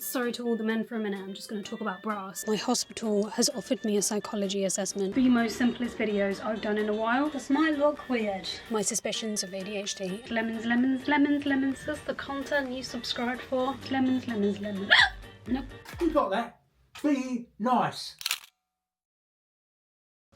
Sorry to all the men for a minute, I'm just going to talk about brass. My hospital has offered me a psychology assessment. The most simplest videos I've done in a while. This might look weird. My suspicions of ADHD. Lemons, lemons, lemons, lemons. That's the content you subscribed for. Lemons, lemons, lemons. Nope. You got that? Be nice.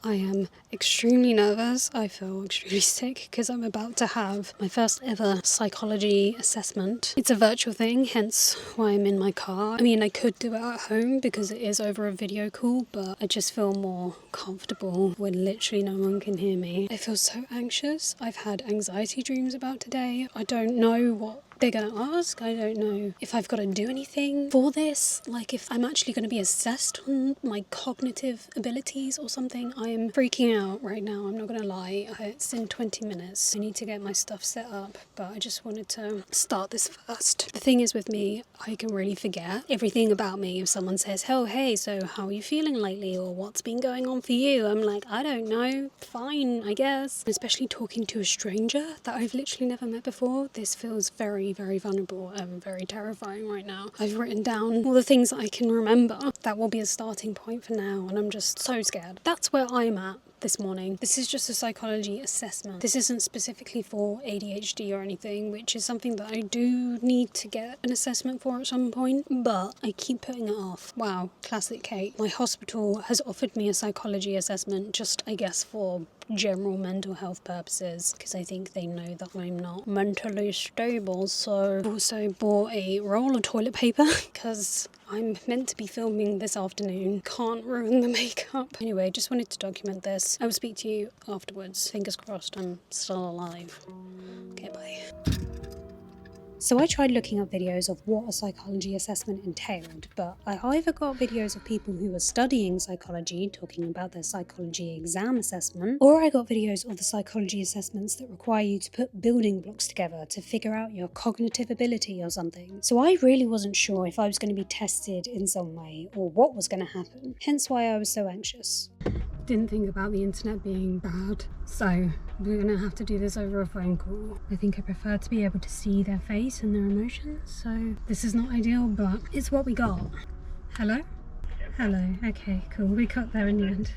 I am extremely nervous. I feel extremely sick because I'm about to have my first ever psychology assessment. It's a virtual thing, hence why I'm in my car. I mean, I could do it at home because it is over a video call, but I just feel more comfortable when literally no one can hear me. I feel so anxious. I've had anxiety dreams about today. I don't know what they're gonna ask. I don't know if I've got to do anything for this, like if I'm actually going to be assessed on my cognitive abilities or something. I am freaking out right now, I'm not gonna lie. It's in 20 minutes. I need to get my stuff set up, but I just wanted to start this first. The thing is with me, I can really forget everything about me. If someone says, oh hey, so how are you feeling lately, or what's been going on for you, I'm like, I don't know, fine I guess. Especially talking to a stranger that I've literally never met before. This feels very vulnerable and very terrifying right now. I've written down all the things that I can remember. That will be a starting point for now, and I'm just so scared. That's where I'm at this morning. This is just a psychology assessment. This isn't specifically for ADHD or anything, which is something that I do need to get an assessment for at some point, but I keep putting it off. Wow, classic Kate. My hospital has offered me a psychology assessment just, I guess, for general mental health purposes, because I think they know that I'm not mentally stable. So I've also bought a roll of toilet paper because I'm meant to be filming this afternoon. Can't ruin the makeup. Anyway, just wanted to document this. I will speak to you afterwards. Fingers crossed I'm still alive. Okay, bye. So I tried looking up videos of what a psychology assessment entailed, but I either got videos of people who were studying psychology talking about their psychology exam assessment, or I got videos of the psychology assessments that require you to put building blocks together to figure out your cognitive ability or something. So I really wasn't sure if I was going to be tested in some way or what was going to happen, hence why I was so anxious. Didn't think about the internet being bad, so we're gonna have to do this over a phone call. I think I prefer to be able to see their face and their emotions, so this is not ideal, but it's what we got. Hello? Hello, okay, cool, we got there in the end.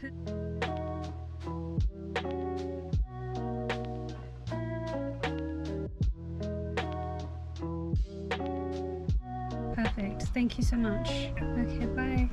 Perfect, thank you so much. Okay, bye.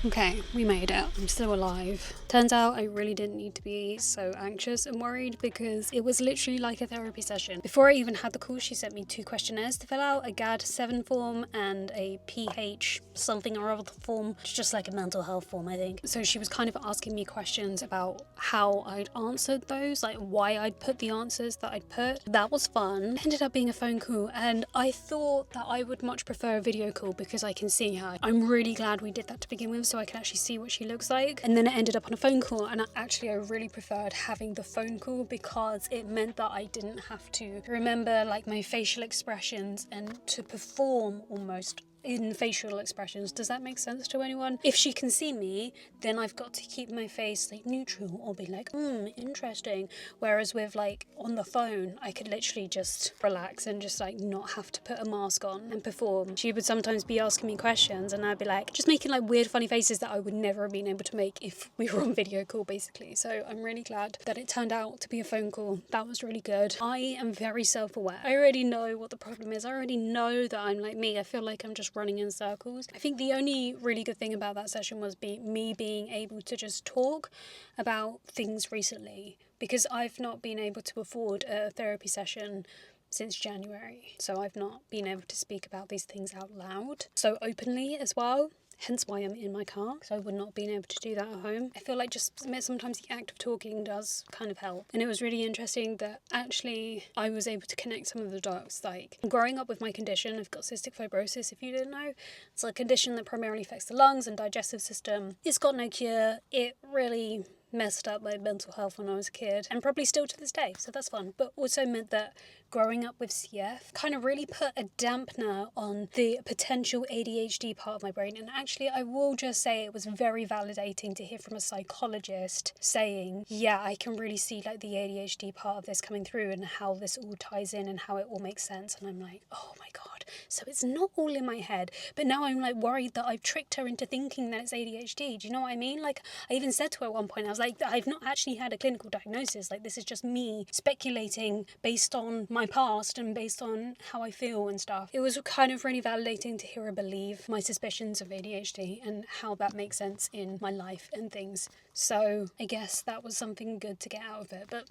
Okay, we made it. I'm still alive. Turns out I really didn't need to be so anxious and worried because it was literally like a therapy session. Before I even had the call, she sent me 2 questionnaires to fill out, a GAD-7 form and a PH something or other form. It's just like a mental health form, I think. So she was kind of asking me questions about how I'd answered those, like why I'd put the answers that I'd put. That was fun. It ended up being a phone call, and I thought that I would much prefer a video call because I can see her. I'm really glad we did that to begin with, so I can actually see what she looks like. And then it ended up on a phone call, and I really preferred having the phone call because it meant that I didn't have to remember like my facial expressions and to perform almost in facial expressions. Does that make sense to anyone? If she can see me, then I've got to keep my face like neutral or be like, interesting. Whereas with like on the phone, I could literally just relax and just like not have to put a mask on and perform. She would sometimes be asking me questions and I'd be like just making like weird funny faces that I would never have been able to make if we were on video call basically. So I'm really glad that it turned out to be a phone call. That was really good. I am very self-aware. I already know what the problem is. I already know that I'm like me. I feel like I'm just running in circles. I think the only really good thing about that session was me being able to just talk about things recently, because I've not been able to afford a therapy session since January, so I've not been able to speak about these things out loud so openly as well. Hence why I'm in my car, because I would not been able to do that at home. I feel like just sometimes the act of talking does kind of help. And it was really interesting that actually I was able to connect some of the dots. Like growing up with my condition, I've got cystic fibrosis, if you didn't know. It's a condition that primarily affects the lungs and digestive system. It's got no cure. It really messed up my mental health when I was a kid, and probably still to this day, so that's fun. But also meant that growing up with CF kind of really put a dampener on the potential ADHD part of my brain. And actually, I will just say it was very validating to hear from a psychologist saying, yeah, I can really see like the ADHD part of this coming through and how this all ties in and how it all makes sense. And I'm like, oh my God. So it's not all in my head. But now I'm like worried that I've tricked her into thinking that it's ADHD. Do you know what I mean? Like, I even said to her at one point, I was like, I've not actually had a clinical diagnosis. Like, this is just me speculating based on my past and based on how I feel and stuff. It was kind of really validating to hear her believe my suspicions of ADHD and how that makes sense in my life and things. So I guess that was something good to get out of it. But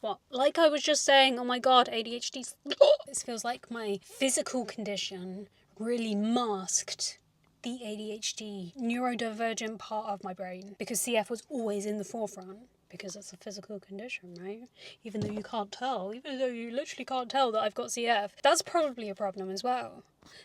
what? Like I was just saying, oh my God, ADHD. This feels like my physical condition really masked the ADHD neurodivergent part of my brain, because CF was always in the forefront, because it's a physical condition, right? Even though you can't tell, even though you literally can't tell that I've got CF, that's probably a problem as well.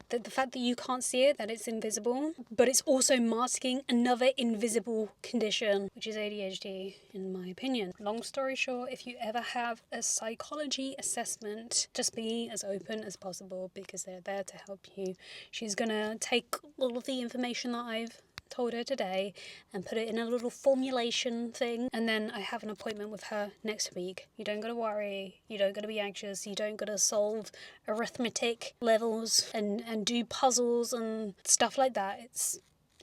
That the fact that you can't see it, that it's invisible, but it's also masking another invisible condition, which is ADHD, in my opinion. Long story short, if you ever have a psychology assessment, just be as open as possible, because they're there to help you. She's gonna take all of the information that I've told her today and put it in a little formulation thing, and then I have an appointment with her next week. You don't gotta worry, you don't gotta be anxious, you don't gotta solve arithmetic levels and do puzzles and stuff like that.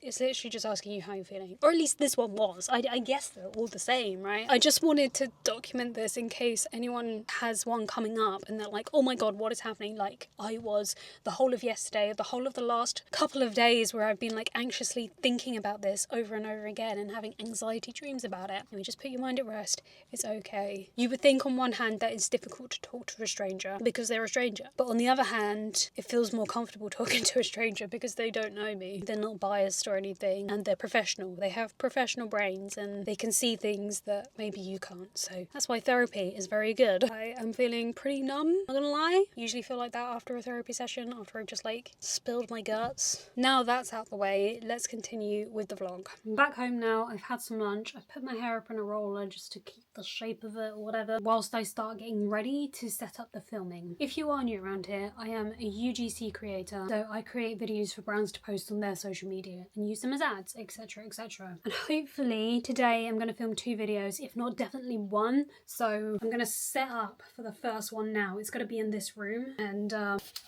It's literally just asking you how you're feeling. Or at least this one was. I guess they're all the same, right? I just wanted to document this in case anyone has one coming up and they're like, oh my God, what is happening? Like, I was the whole of yesterday, the whole of the last couple of days where I've been like anxiously thinking about this over and over again and having anxiety dreams about it. And we just put your mind at rest. It's okay. You would think on one hand that it's difficult to talk to a stranger because they're a stranger. But on the other hand, it feels more comfortable talking to a stranger because they don't know me. They're not biased or anything, and they're professional. They have professional brains and they can see things that maybe you can't. So that's why therapy is very good. I am feeling pretty numb, not gonna lie. Usually feel like that after a therapy session, after I've just like spilled my guts. Now that's out the way, let's continue with the vlog. I'm back home now. I've had some lunch. I've put my hair up in a roller just to keep the shape of it or whatever, whilst I start getting ready to set up the filming. If you are new around here, I am a UGC creator, so I create videos for brands to post on their social media and use them as ads, etc, etc. And hopefully today I'm going to film 2 videos, if not definitely 1. So I'm going to set up for the first one now. It's going to be in this room, and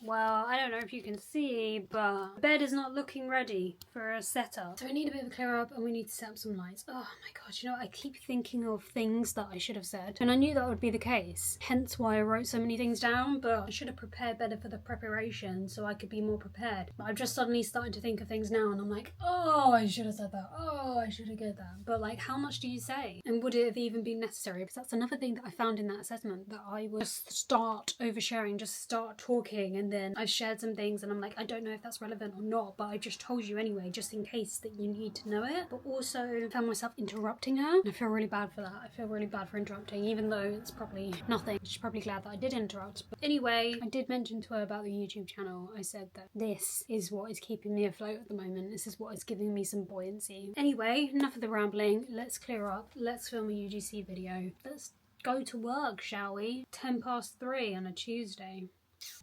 well, I don't know if you can see, but the bed is not looking ready for a setup. So we need a bit of a clear up and we need to set up some lights. Oh my God, you know, I keep thinking of things that I should have said, and I knew that would be the case, hence why I wrote so many things down, but I should have prepared better for the preparation so I could be more prepared. But I've just suddenly started to think of things now and I'm like, oh, I should have said that. Oh, I should have get that. But like, how much do you say? And would it have even been necessary? Because that's another thing that I found in that assessment, that I would just start oversharing, just start talking, and then I've shared some things and I'm like, I don't know if that's relevant or not, but I just told you anyway, just in case that you need to know it. But also found myself interrupting her, and I feel really bad for that. I feel really bad for interrupting, even though it's probably nothing. She's probably glad that I did interrupt. But anyway, I did mention to her about the YouTube channel. I said that this is what is keeping me afloat at the moment. This is what is giving me some buoyancy. Anyway, enough of the rambling. Let's clear up. Let's film a UGC video. Let's go to work, shall we? 3:10 on a Tuesday.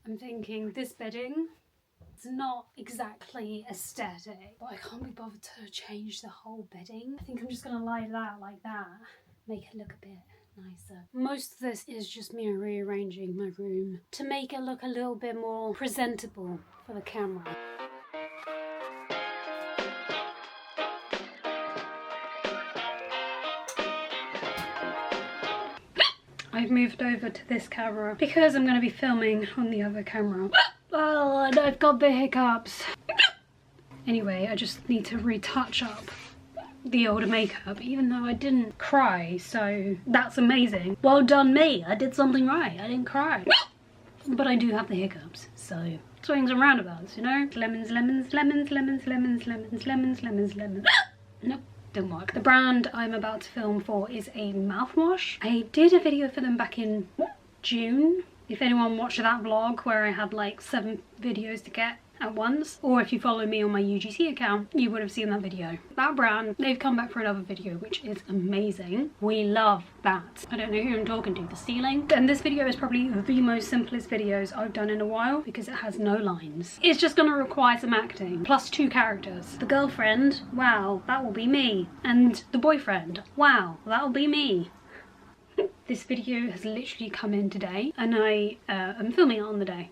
I'm thinking this bedding, it's not exactly aesthetic, but I can't be bothered to change the whole bedding. I think I'm just gonna lie that like that, make it look a bit nicer. Most of this is just me rearranging my room to make it look a little bit more presentable for the camera. I've moved over to this camera because I'm going to be filming on the other camera. Oh, and I've got the hiccups. Anyway, I just need to retouch up the older makeup, even though I didn't cry, so that's amazing. Well done me, I did something right, I didn't cry. But I do have the hiccups, so swings and roundabouts, you know? Lemons, lemons, lemons, lemons, lemons, lemons, lemons, lemons, lemons. Nope. Didn't work. The brand I'm about to film for is a mouthwash. I did a video for them back in June. If anyone watched that vlog where I had like 7 videos to get at once, or if you follow me on my UGC account, you would have seen that video. That brand, they've come back for another video, which is amazing. We love that. I don't know who I'm talking to, the ceiling. And this video is probably the most simplest videos I've done in a while because it has no lines. It's just gonna require some acting, plus 2 characters. The girlfriend, wow, that will be me. And the boyfriend, wow, that will be me. This video has literally come in today and I am filming it on the day,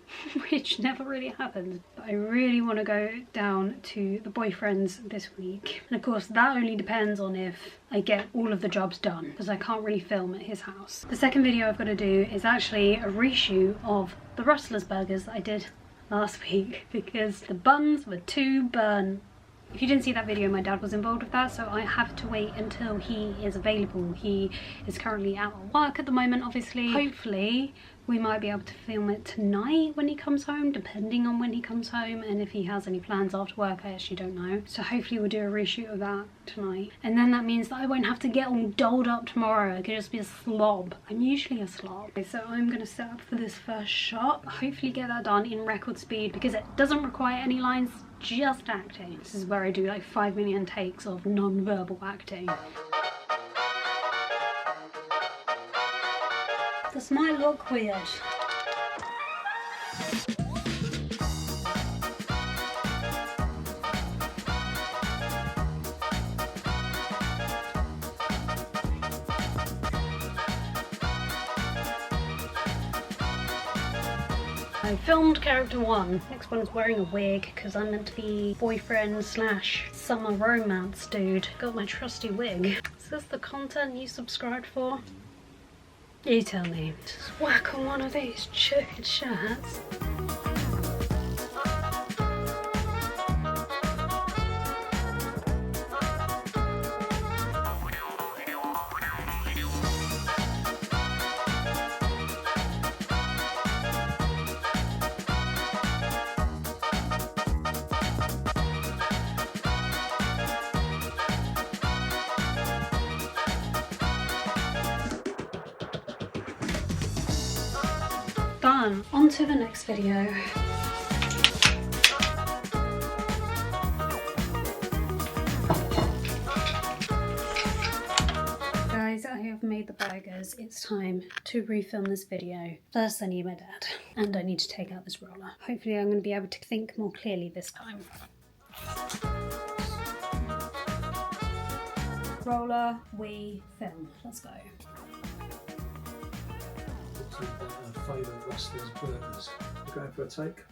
which never really happens. But I really want to go down to the boyfriend's this week. And of course that only depends on if I get all of the jobs done, because I can't really film at his house. The second video I've got to do is actually a reshoot of the Rustlers burgers that I did last week because the buns were too burnt. If you didn't see that video, my dad was involved with that, so I have to wait until he is available. He is currently out at work at the moment, obviously. Hopefully, we might be able to film it tonight when he comes home, depending on when he comes home, and if he has any plans after work, I actually don't know. So hopefully we'll do a reshoot of that tonight. And then that means that I won't have to get all dolled up tomorrow. I could just be a slob. I'm usually a slob. Okay, so I'm gonna set up for this first shot. Hopefully get that done in record speed because it doesn't require any lines, just acting. This is where I do like 5 million takes of non-verbal acting. This might look weird. I filmed character 1. Next one's wearing a wig because I'm meant to be boyfriend slash summer romance dude. Got my trusty wig. Is this the content you subscribed for? You tell me. Just whack on one of these checkered shirts. Done. On to the next video. Guys, I have made the burgers. It's time to refilm this video. First I need my dad and I need to take out this roller. Hopefully I'm going to be able to think more clearly this time. Roller, we film. Let's go. Favourite Rustlers burgers. Going for a take?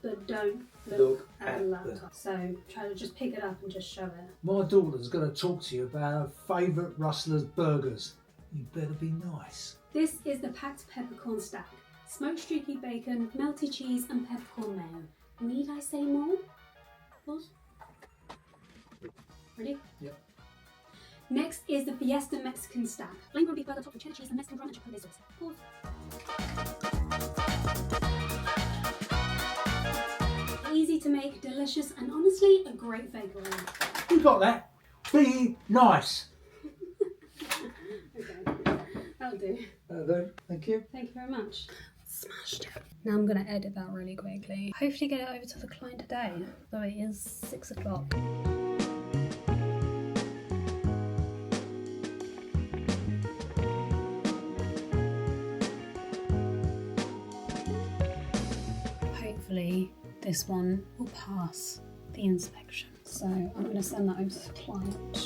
But don't Look at the at laptop. So try to just pick it up and just show it. My daughter's going to talk to you about her favourite Rustlers burgers. You better be nice. This is the packed peppercorn stack. Smoked streaky bacon, melty cheese and peppercorn mayo. Need I say more? Pause. Ready? Yep. Next is the Fiesta Mexican stack. Plain ground beef burger topped with cheddar cheese and Mexican brine and chipotle sauce. Pause. Easy to make, delicious, and honestly, a great favorite. You got that? Be nice. Okay, that'll do. That'll do. Thank you. Thank you very much. Smashed it. Now I'm going to edit that really quickly. Hopefully get it over to the client today, though it is 6 o'clock. Hopefully this one will pass the inspection. So I'm going to send that over to the client.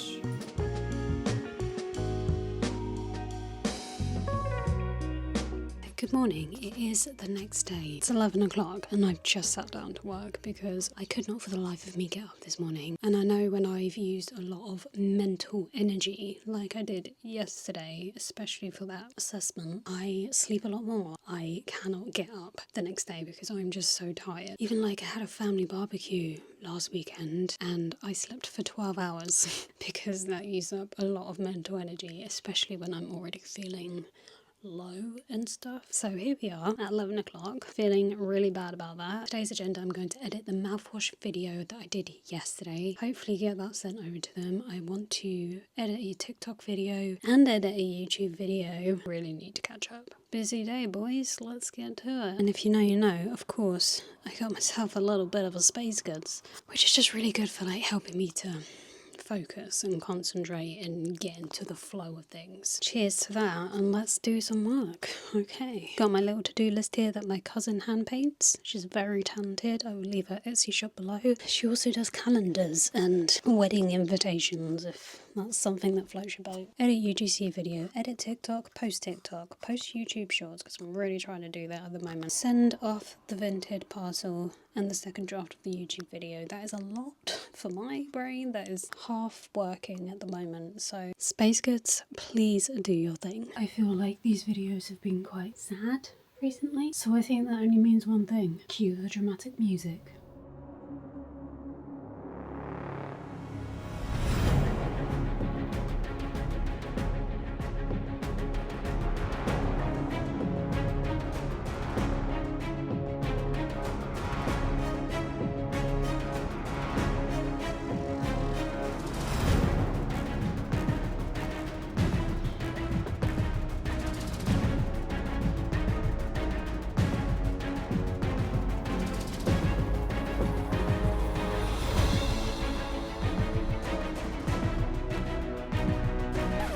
Good morning, it is the next day. It's 11 o'clock and I've just sat down to work because I could not for the life of me get up this morning. And I know when I've used a lot of mental energy, like I did yesterday, especially for that assessment, I sleep a lot more. I cannot get up the next day because I'm just so tired. Even like I had a family barbecue last weekend and I slept for 12 hours because that used up a lot of mental energy, especially when I'm already feeling low and stuff. So here we are at 11 o'clock, feeling really bad about that. Today's agenda, I'm going to edit the mouthwash video that I did yesterday. Hopefully get that sent over to them. I want to edit a TikTok video and edit a YouTube video. Really need to catch up. Busy day, boys. Let's get to it. And if you know, you know. Of course, I got myself a little bit of a space goods, which is just really good for like helping me to focus and concentrate and get into the flow of things. Cheers to that, and let's do some work. Okay, got my little to-do list here that my cousin hand paints. She's very talented. I will leave her Etsy shop below. She also does calendars and wedding invitations, if that's something that floats your boat. Edit UGC video, edit TikTok, post YouTube shorts, because I'm really trying to do that at the moment. Send off the vented parcel and the second draft of the YouTube video. That is a lot for my brain. That is half working at the moment. So space goods, please do your thing. I feel like these videos have been quite sad recently, so I think that only means one thing. Cue the dramatic music.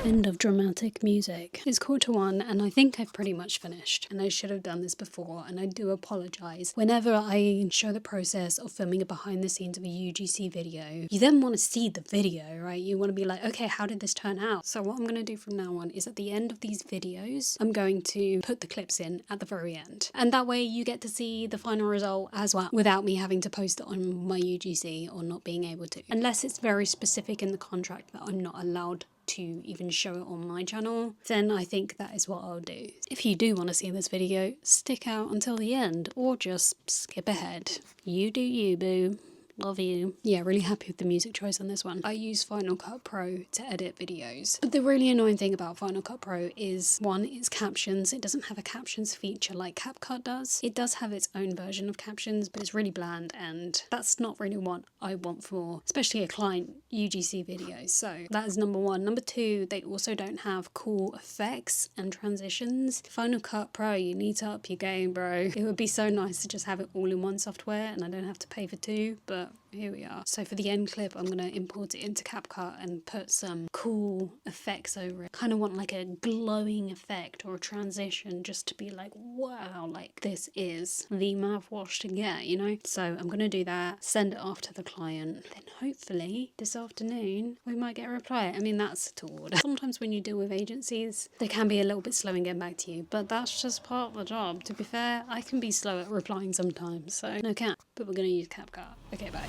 End of dramatic music. It's 1:15 and I think I've pretty much finished, and I should have done this before, and I do apologise. Whenever I show the process of filming a behind the scenes of a UGC video, you then want to see the video, right? You want to be like, okay, how did this turn out? So what I'm going to do from now on is at the end of these videos, I'm going to put the clips in at the very end, and that way you get to see the final result as well without me having to post it on my UGC or not being able to, unless it's very specific in the contract that I'm not allowed to even show it on my channel. Then I think that is what I'll do. If you do want to see this video, stick out until the end or just skip ahead. You do you, boo. Love you. Yeah, really happy with the music choice on this one. I use Final Cut Pro to edit videos. But the really annoying thing about Final Cut Pro is, one, it's captions. It doesn't have a captions feature like CapCut does. It does have its own version of captions, but it's really bland, and that's not really what I want for, especially a client UGC video. So that is number one. Number two, they also don't have cool effects and transitions. Final Cut Pro, you need to up your game, bro. It would be so nice to just have it all in one software and I don't have to pay for two, but here we are. So for the end clip, I'm going to import it into CapCut and put some cool effects over it. Kind of want like a glowing effect or a transition just to be like, wow, like this is the mouthwash to get, you know? So I'm going to do that, send it off to the client. Then hopefully this afternoon we might get a reply. I mean, that's toward. Sometimes when you deal with agencies, they can be a little bit slow in getting back to you, but that's just part of the job. To be fair, I can be slow at replying sometimes, so no cap. But we're going to use CapCut. Okay, bye.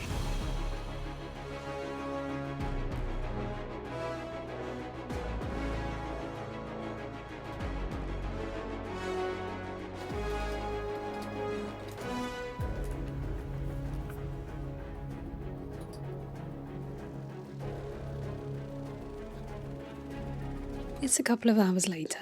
It's a couple of hours later.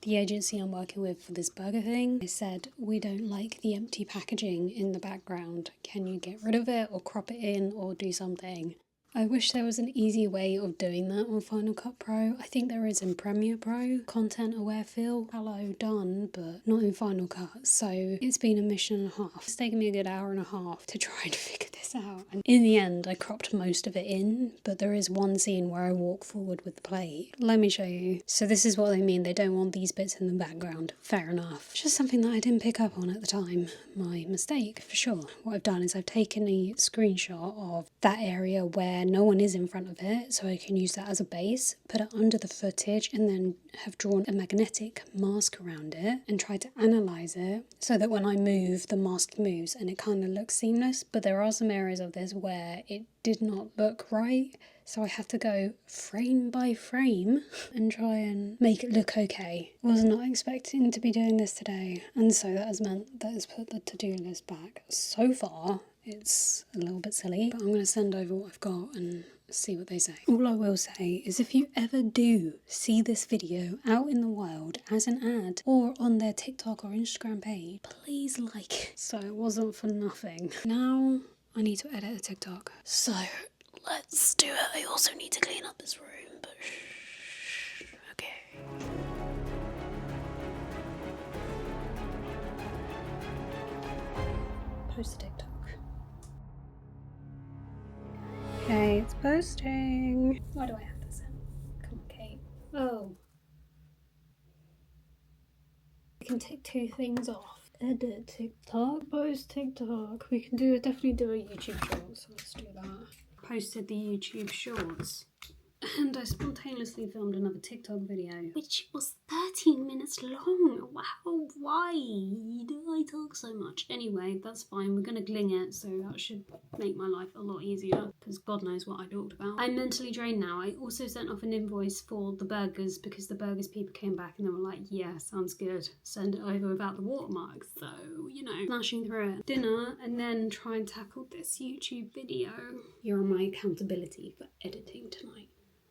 The agency I'm working with for this burger thing, they said, we don't like the empty packaging in the background. Can you get rid of it or crop it in or do something? I wish there was an easy way of doing that on Final Cut Pro. I think there is in Premiere Pro. Content aware fill, hello, done, but not in Final Cut. So it's been a mission and a half. It's taken me a good hour and a half to try and figure this out. And in the end, I cropped most of it in, but there is one scene where I walk forward with the plate. Let me show you. So this is what they mean. They don't want these bits in the background. Fair enough. It's just something that I didn't pick up on at the time. My mistake, for sure. What I've done is I've taken a screenshot of that area where no one is in front of it, so I can use that as a base, put it under the footage, and then have drawn a magnetic mask around it and tried to analyze it so that when I move, the mask moves and it kind of looks seamless. But there are some areas of this where it did not look right, so I have to go frame by frame and try and make it look okay. Was not expecting to be doing this today, and so that has meant that has put the to-do list back. So far, it's a little bit silly, but I'm going to send over what I've got and see what they say. All I will say is if you ever do see this video out in the wild as an ad or on their TikTok or Instagram page, please like it. So it wasn't for nothing. Now I need to edit a TikTok. So let's do it. I also need to clean up this room, but shh. Okay. Post a TikTok. Okay, it's posting. Why do I have this in? Come on, Kate. Oh. I can take 2 things off. Edit TikTok, post TikTok. We can definitely do a YouTube short, so let's do that. Posted the YouTube shorts. And I spontaneously filmed another TikTok video, which was 13 minutes long. Wow, why do I talk so much? Anyway, that's fine. We're gonna gling it, so that should make my life a lot easier, because God knows what I talked about. I'm mentally drained now. I also sent off an invoice for the burgers, because the burgers people came back and they were like, yeah, sounds good. Send it over without the watermarks. So, you know, smashing through it. Dinner, and then try and tackle this YouTube video. You're on my accountability for editing tonight,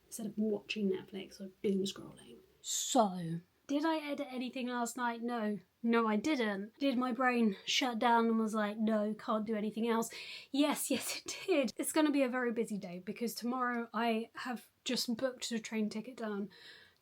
instead of watching Netflix or doom scrolling. So, did I edit anything last night? No. No, I didn't. Did my brain shut down and was like, no, can't do anything else? Yes, it did. It's going to be a very busy day because tomorrow I have just booked a train ticket down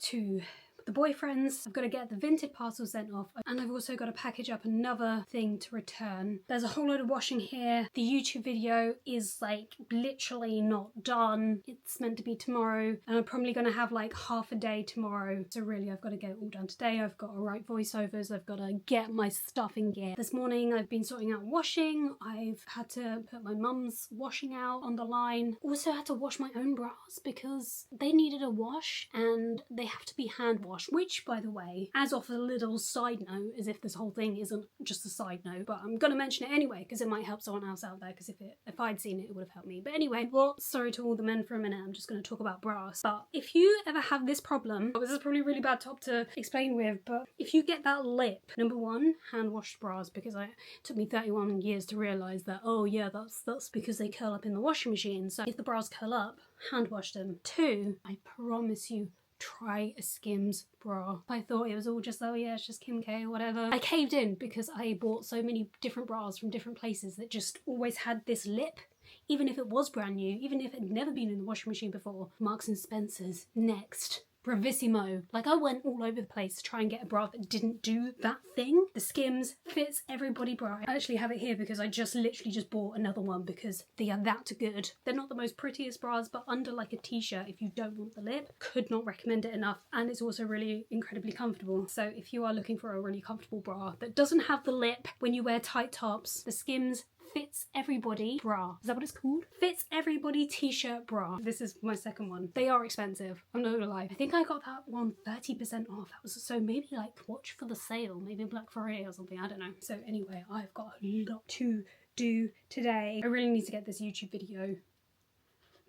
to the boyfriends. I've got to get the vintage parcel sent off, and I've also got to package up another thing to return. There's a whole load of washing here. The YouTube video is like literally not done. It's meant to be tomorrow, and I'm probably going to have like half a day tomorrow. So really I've got to get it all done today. I've got to write voiceovers. I've got to get my stuff in gear. This morning I've been sorting out washing. I've had to put my mum's washing out on the line. Also had to wash my own bras because they needed a wash and they have to be hand washed. Which, by the way, as off a little side note, as if this whole thing isn't just a side note, but I'm gonna mention it anyway because it might help someone else out there, because if I'd seen it, it would have helped me. But anyway, well, sorry to all the men for a minute, I'm just gonna talk about bras. But if you ever have this problem, this is probably a really bad top to explain with, but if you get that lip, number one, hand washed bras, because it took me 31 years to realise that, oh yeah, that's because they curl up in the washing machine. So if the bras curl up, hand wash them. 2, I promise you, try a Skims bra. I thought it was all just, oh yeah, it's just Kim K or whatever. I caved in because I bought so many different bras from different places that just always had this lip, even if it was brand new, even if it had never been in the washing machine before. Marks and Spencer's, Next, Bravissimo. Like, I went all over the place to try and get a bra that didn't do that thing. The Skims Fits Everybody bra. I actually have it here because I literally just bought another one because they are that good. They're not the most prettiest bras, but under like a t-shirt if you don't want the lip. Could not recommend it enough, and it's also really incredibly comfortable. So if you are looking for a really comfortable bra that doesn't have the lip when you wear tight tops, the Skims Fits Everybody bra. Is that what it's called? Fits Everybody t-shirt bra. This is my second one. They are expensive, I'm not gonna lie. I think I got that one 30% off. That was so maybe like watch for the sale, maybe Black Friday or something, I don't know. So anyway, I've got a lot to do today. I really need to get this YouTube video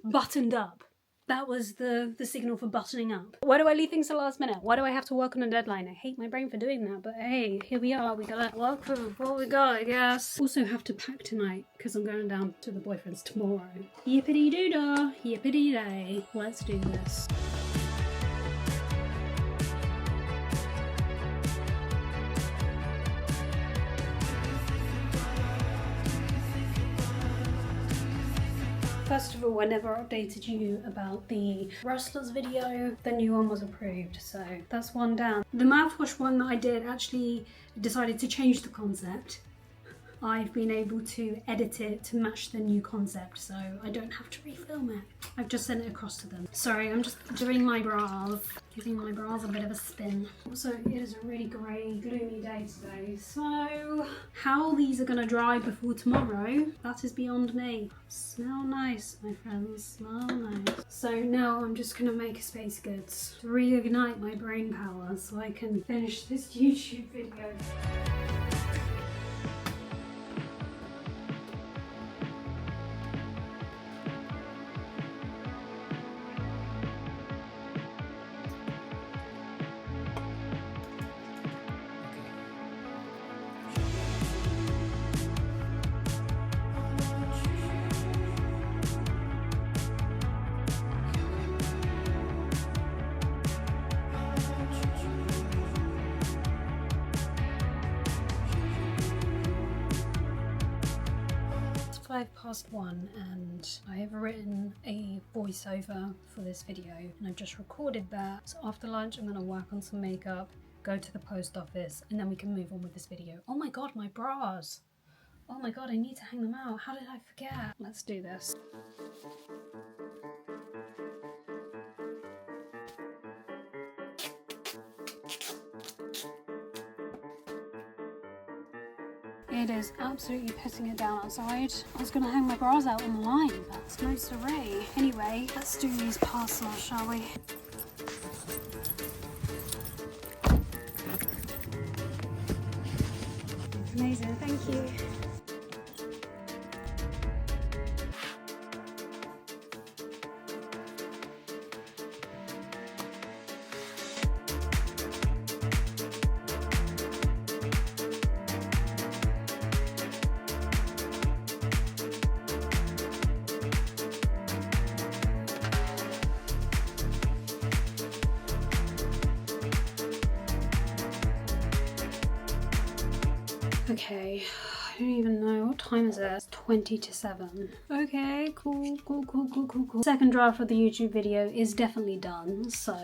buttoned up. That was the signal for buttoning up. Why do I leave things to last minute? Why do I have to work on a deadline? I hate my brain for doing that, but hey, here we are. We gotta work with what we got, I guess. Also have to pack tonight because I'm going down to the boyfriend's tomorrow. Yippity doo dah, yippity day. Let's do this. First of all, I never updated you about the Rustlers video. The new one was approved, so that's one down. The mouthwash one that I did actually decided to change the concept. I've been able to edit it to match the new concept, so I don't have to refilm it. I've just sent it across to them. Sorry, I'm just doing my bras, giving my bras a bit of a spin. Also, it is a really grey, gloomy day today, so how these are gonna dry before tomorrow, that is beyond me. Smell nice, my friends, smell nice. So now I'm just gonna make space goods to reignite my brain power so I can finish this YouTube video. 1:05 and I have written a voiceover for this video and I've just recorded that. So after lunch I'm going to work on some makeup, go to the post office, and then we can move on with this video. Oh my god, my bras! Oh my god, I need to hang them out. How did I forget? Let's do this. It is absolutely pissing it down outside. I was gonna hang my bras out on the line, but it's no siree. Anyway, let's do these parcels, shall we? Amazing, thank you. Okay, I don't even know, what time is it? It's 20 to 7. Okay, cool. Second draft of the YouTube video is definitely done, so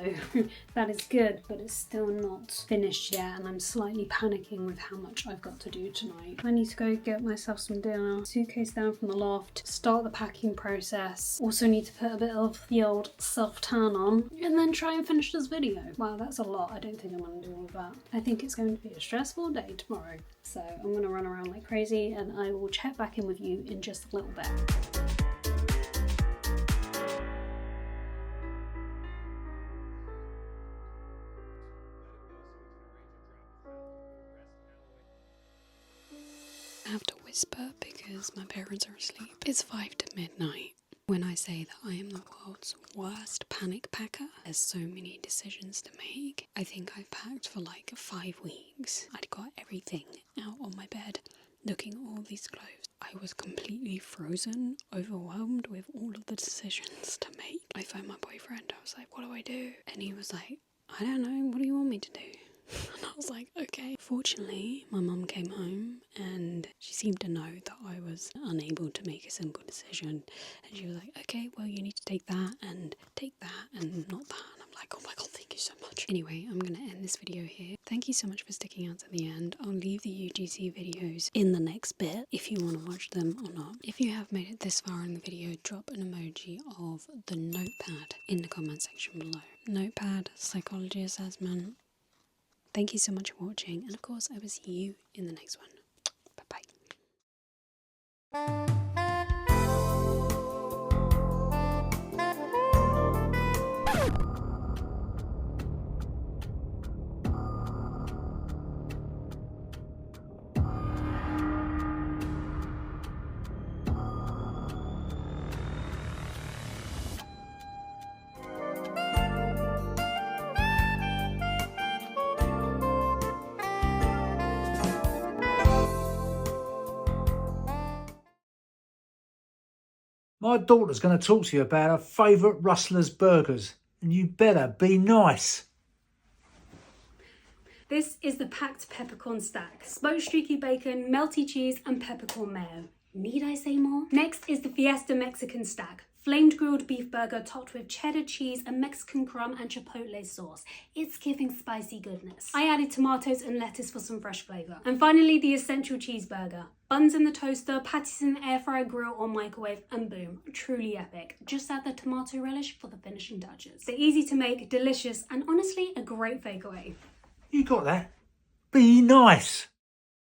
that is good, but it's still not finished yet, and I'm slightly panicking with how much I've got to do tonight. I need to go get myself some dinner, suitcase down from the loft, start the packing process, also need to put a bit of the old self-tan on, and then try and finish this video. Wow, that's a lot. I don't think I'm going to do all of that. I think it's going to be a stressful day tomorrow. So I'm going to run around like crazy, and I will check back in with you in just a little bit. I have to whisper because my parents are asleep. It's 5 to midnight. When I say that I am the world's worst panic packer, there's so many decisions to make. I think I've packed for like 5 weeks. I'd got everything out on my bed, looking at all these clothes. I was completely frozen, overwhelmed with all of the decisions to make. I phoned my boyfriend. I was like, what do I do? And he was like, I don't know, what do you want me to do? And I was like, okay. Fortunately, my mum came home and she seemed to know that I was unable to make a simple decision. And she was like, okay, well, you need to take that and not that. And I'm like, oh my god, thank you so much. Anyway, I'm going to end this video here. Thank you so much for sticking out to the end. I'll leave the UGC videos in the next bit if you want to watch them or not. If you have made it this far in the video, drop an emoji of the notepad in the comment section below. Notepad, psychology assessment. Thank you so much for watching, and of course I will see you in the next one. Bye bye. My daughter's going to talk to you about her favourite Rustler's burgers, and you better be nice. This is the packed peppercorn stack. Smoked streaky bacon, melty cheese and peppercorn mayo. Need I say more? Next is the Fiesta Mexican stack. Flamed grilled beef burger topped with cheddar cheese and Mexican crumb and chipotle sauce. It's giving spicy goodness. I added tomatoes and lettuce for some fresh flavour. And finally, the essential cheeseburger. Buns in the toaster, patties in the air fryer, grill or microwave, and boom, truly epic. Just add the tomato relish for the finishing touches. They're easy to make, delicious, and honestly, a great takeaway. You got that? Be nice.